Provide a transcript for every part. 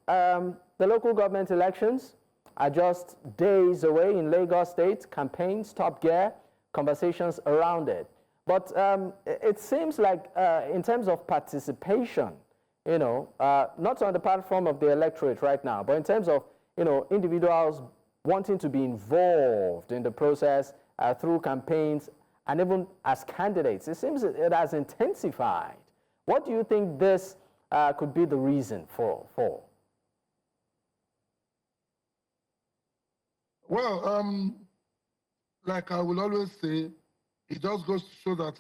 the local government elections are just days away in Lagos State. Campaigns, top gear, conversations around it. But it seems like in terms of participation, not on the platform of the electorate right now, but in terms of, individuals wanting to be involved in the process through campaigns and even as candidates, it seems it has intensified. What do you think this could be the reason for? Well, like I will always say, it just goes to show that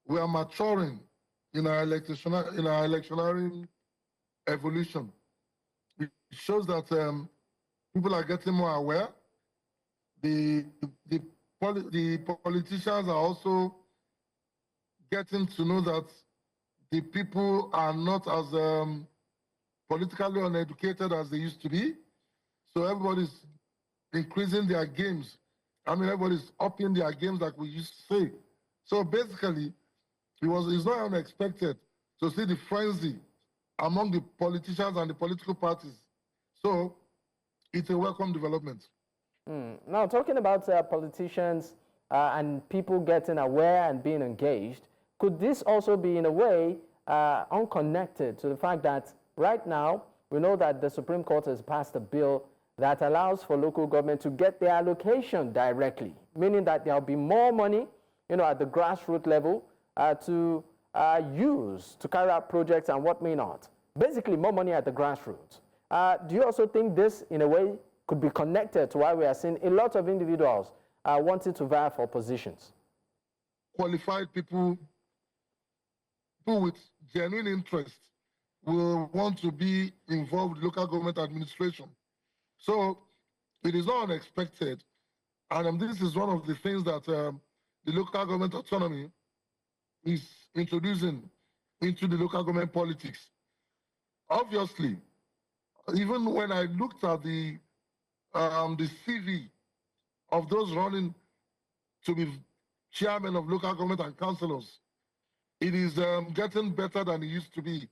we are maturing in our electionary evolution. It shows that people are getting more aware. The politicians are also getting to know that the people are not as politically uneducated as they used to be. So everybody's increasing their games. I mean, everybody's upping their games like we used to say. So basically, it's not unexpected to see the frenzy among the politicians and the political parties. So it's a welcome development. Now, talking about politicians and people getting aware and being engaged, could this also be in a way unconnected to the fact that right now we know that the Supreme Court has passed a bill that allows for local government to get their allocation directly, meaning that there'll be more money, at the grassroots level to use to carry out projects and what may not. Basically, more money at the grassroots. Do you also think this, in a way, could be connected to why we are seeing a lot of individuals wanting to vie for positions? Qualified people with genuine interest will want to be involved in local government administration. So it is not unexpected. And this is one of the things that the local government autonomy is introducing into the local government politics. Obviously, even when I looked at the CV of those running to be chairman of local government and councillors, it is getting better than it used to be.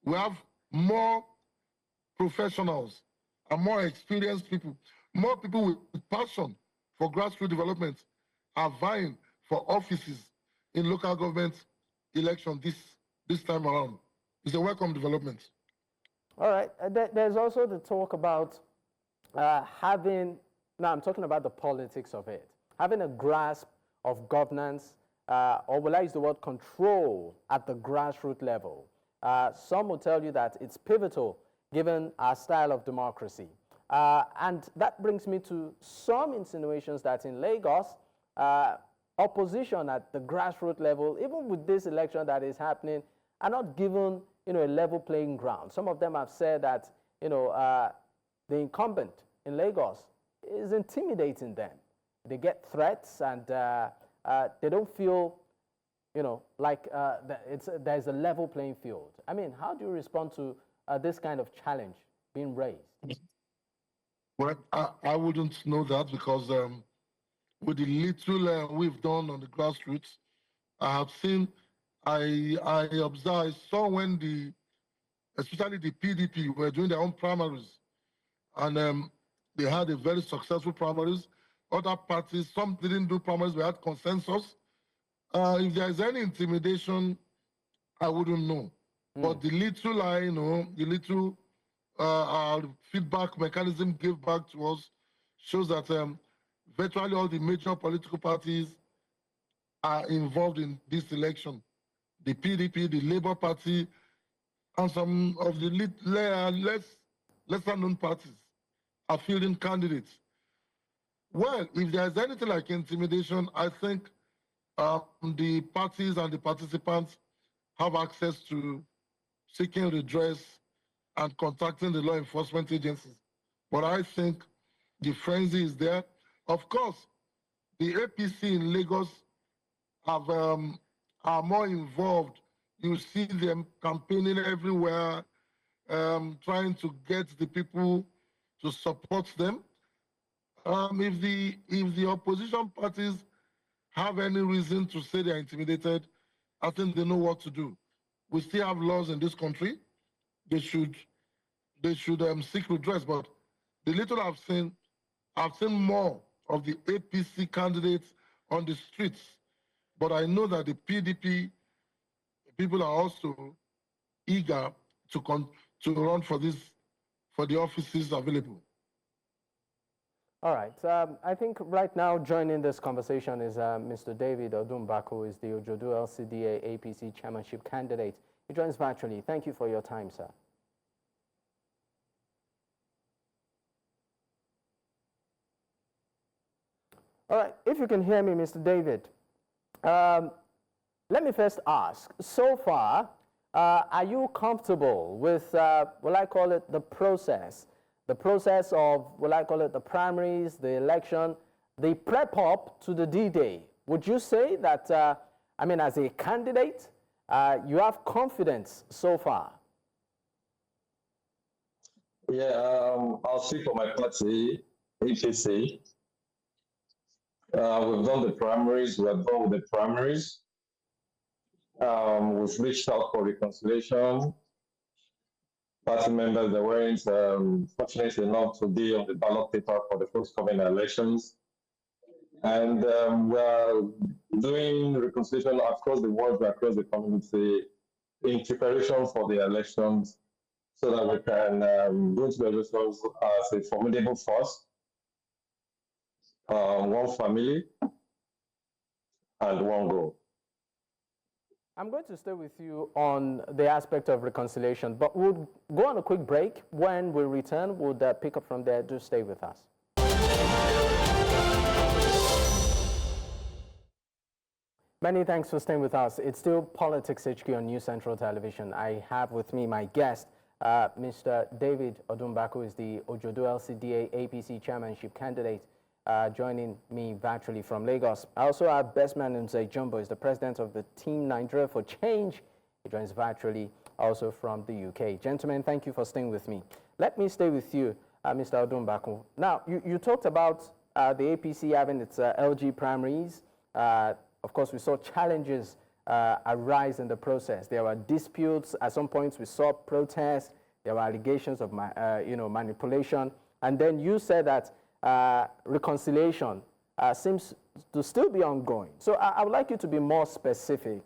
We have more professionals and more experienced people, more people with passion for grassroots development are vying for offices in local government election this time around. It's a welcome development. All right. There's also the talk about having, now I'm talking about the politics of it, having a grasp of governance, or will I use the word control at the grassroots level. Some will tell you that it's pivotal given our style of democracy. And that brings me to some insinuations that in Lagos, opposition at the grassroots level, even with this election that is happening, are not given a level playing ground. Some of them have said that the incumbent in Lagos is intimidating them. They get threats and they don't feel like there's a level playing field. I mean, how do you respond to this kind of challenge being raised? Well, I wouldn't know that because with the little we've done on the grassroots, I have seen, I observed, I saw when especially the PDP were doing their own primaries, and they had a very successful primaries. Other parties, some didn't do primaries, we had consensus. If there's any intimidation, I wouldn't know. But the little I know, the little our feedback mechanism gave back to us shows that virtually all the major political parties are involved in this election. The PDP, the Labour Party, and some of the lesser known parties are fielding candidates. Well, if there's anything like intimidation, I think the parties and the participants have access to seeking redress and contacting the law enforcement agencies. But I think the frenzy is there. Of course, the APC in Lagos are more involved. You see them campaigning everywhere, trying to get the people to support them. If the opposition parties have any reason to say they're intimidated, I think they know what to do. We still have laws in this country. They should they should seek redress. But the little I've seen more of the APC candidates on the streets. But I know that the PDP people are also eager to run for the offices available. All right. I think right now joining this conversation is Mr. David Odunmbaku, who is the Ojodu LCDA APC Chairmanship Candidate. He joins virtually. Thank you for your time, sir. All right. If you can hear me, Mr. David, let me first ask, so far, are you comfortable with, will I call it the process of, will I call it the primaries, the election, the prep up to the D-Day? Would you say that, I mean, as a candidate, you have confidence so far? Yeah, I'll speak for my party, APC. We've done the primaries, we are done with the primaries. We've reached out for reconciliation. Party members that weren't fortunate enough to be on the ballot paper for the forthcoming elections. And we're doing reconciliation across the world, across the community, in preparation for the elections, so that we can go to the elections as a formidable force, one family, and one goal. I'm going to stay with you on the aspect of reconciliation, but we'll go on a quick break. When we return, we'll pick up from there. Do stay with us. Many thanks for staying with us. It's still Politics HQ on News Central Television. I have with me my guest, Mr. David Odunmbaku, who is the Ojodu LCDA APC Chairmanship Candidate, joining me virtually from Lagos. I also have Bestman Nze-Jumbo, is the president of the Team Nigeria for Change. He joins virtually also from the UK. Gentlemen, thank you for staying with me. Let me stay with you, Mr. Odunmbaku. Now, you talked about the APC having its LG primaries. Of course, we saw challenges arise in the process. There were disputes. At some points, we saw protests. There were allegations of manipulation. And then you said that reconciliation seems to still be ongoing. So I would like you to be more specific.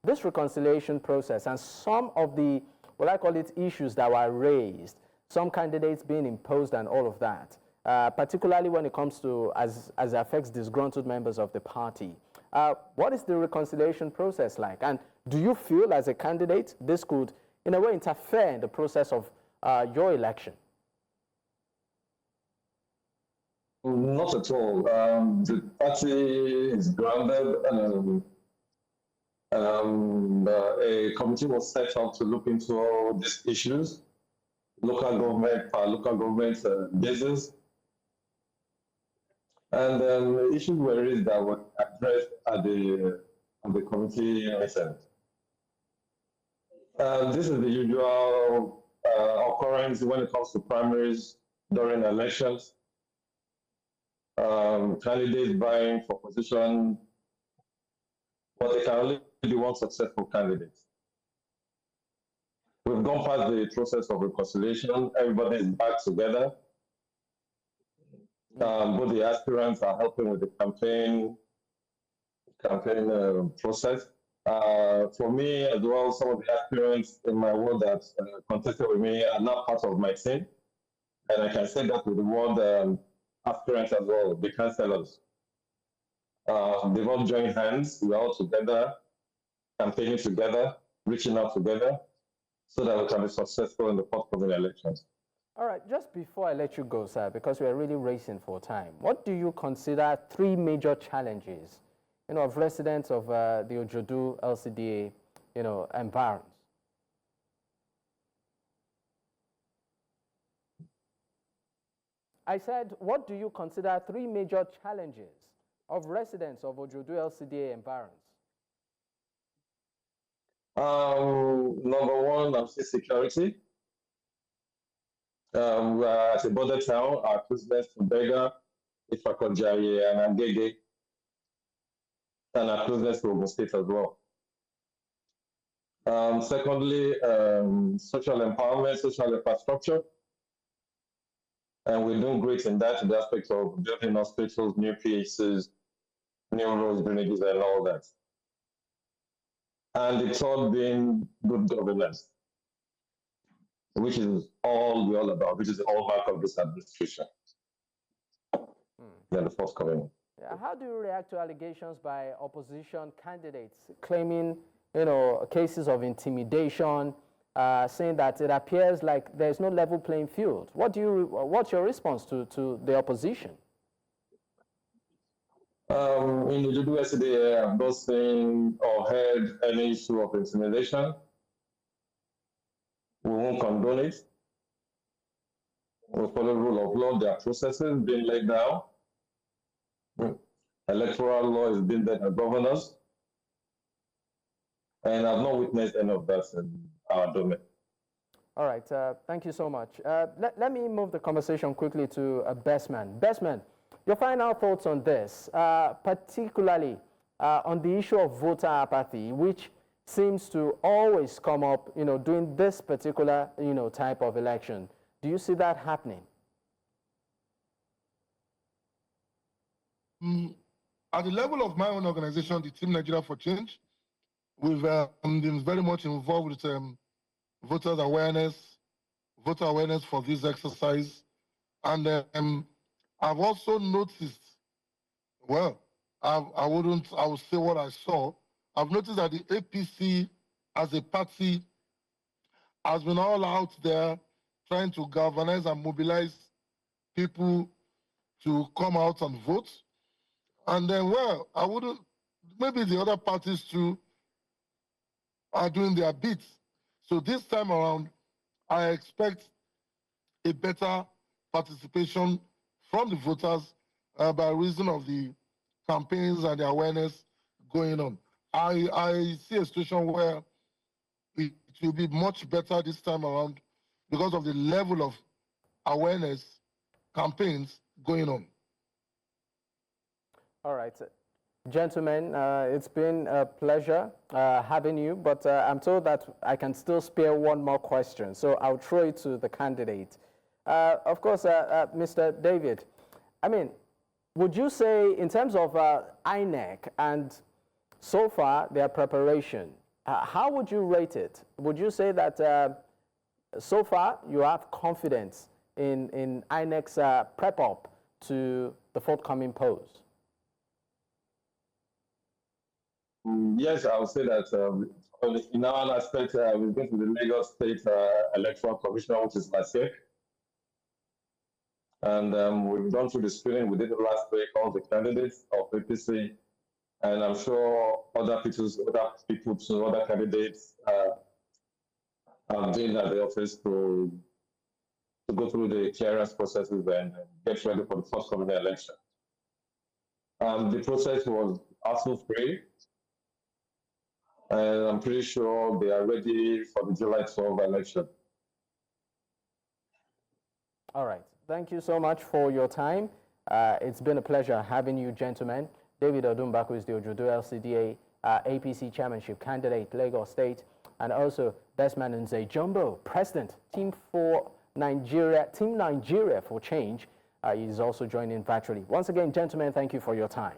This reconciliation process and some of the, what I call it, issues that were raised, some candidates being imposed and all of that, particularly when it comes to, as it affects disgruntled members of the party. What is the reconciliation process like? And do you feel as a candidate this could, in a way, interfere in the process of your election? Not at all. The party is grounded. A committee was set up to look into all these issues, local government basis. And issues were raised that were addressed at the committee meeting. This is the usual occurrence when it comes to primaries during elections. Candidates vying for position, but they can only be one successful candidate. We've gone past the process of reconciliation. Everybody is back together. Both the aspirants are helping with the campaign process. For me as well, some of the aspirants in my ward that contested with me are now part of my team. And I can say that with the ward aspirants as well, the councillors. They've all joined hands. We're all together, campaigning together, reaching out together, so that we can be successful in the forthcoming elections. All right, just before I let you go, sir, because we are really racing for time, what do you consider three major challenges, of residents of the Ojodu LCDA, environs? I said, what do you consider three major challenges of residents of Ojodu LCDA environs? Number one, I would say security. We are at a border town, our closeness to Bega, Ifakonjaye, and Agege, and our closeness to Ogun State as well. Secondly, social empowerment, social infrastructure. And we're doing great in that, in the aspect of building hospitals, new PHCs, new roads, drainages, and all that. And the third being good governance, which is all we're all about, which is the hallmark of this administration. Then the forthcoming. How do you react to allegations by opposition candidates claiming, cases of intimidation, saying that it appears like there's no level playing field? What's your response to the opposition? In the Ojodu LCDA, I've not seen or heard any issue of intimidation. We won't condone it. We follow the rule of law. There are processes being laid down. Electoral law is being done by governors. And I've not witnessed any of that in our domain. All right, thank you so much. Let me move the conversation quickly to Bestman. Bestman, your final thoughts on this, particularly on the issue of voter apathy, which seems to always come up, during this particular, type of election. Do you see that happening? At the level of my own organization, the Team Nigeria for Change, we've been very much involved with voter awareness for this exercise. And I've also noticed, well, I would say what I saw. I've noticed that the APC as a party has been all out there trying to galvanize and mobilize people to come out and vote. And then, well, maybe the other parties too are doing their bit. So this time around, I expect a better participation from the voters by reason of the campaigns and the awareness going on. I see a situation where it will be much better this time around because of the level of awareness campaigns going on. All right. Gentlemen, it's been a pleasure having you, but I'm told that I can still spare one more question, so I'll throw it to the candidate. Of course, Mr. David, I mean, would you say in terms of INEC and so far their preparation, how would you rate it? Would you say that so far you have confidence in INEC's prep up to the forthcoming polls? Yes, I would say that in our aspect, we've been to the Lagos State Electoral Commissioner, which is myself. And we've gone through the screening within the last week, all the candidates of APC. And I'm sure other candidates have been at the office to go through the clearance processes and get ready for the forthcoming election. The process was hassle-free. And I'm pretty sure they are ready for the July 12 election. All right. Thank you so much for your time. It's been a pleasure having you, gentlemen. David Odunmbaku is the Ojodu LCDA APC Chairmanship Candidate, Lagos State, and also Bestman Nze-Jumbo, President, Team Nigeria for Change. He's also joining virtually. Once again, gentlemen, thank you for your time.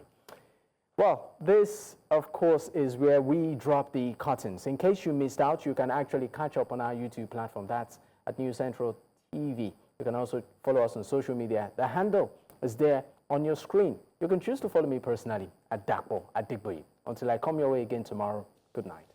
Well, this, of course, is where we drop the curtains. In case you missed out, you can actually catch up on our YouTube platform. That's at News Central TV. You can also follow us on social media. The handle is there on your screen. You can choose to follow me personally at Dakpo, at Digboyi. Until I come your way again tomorrow, good night.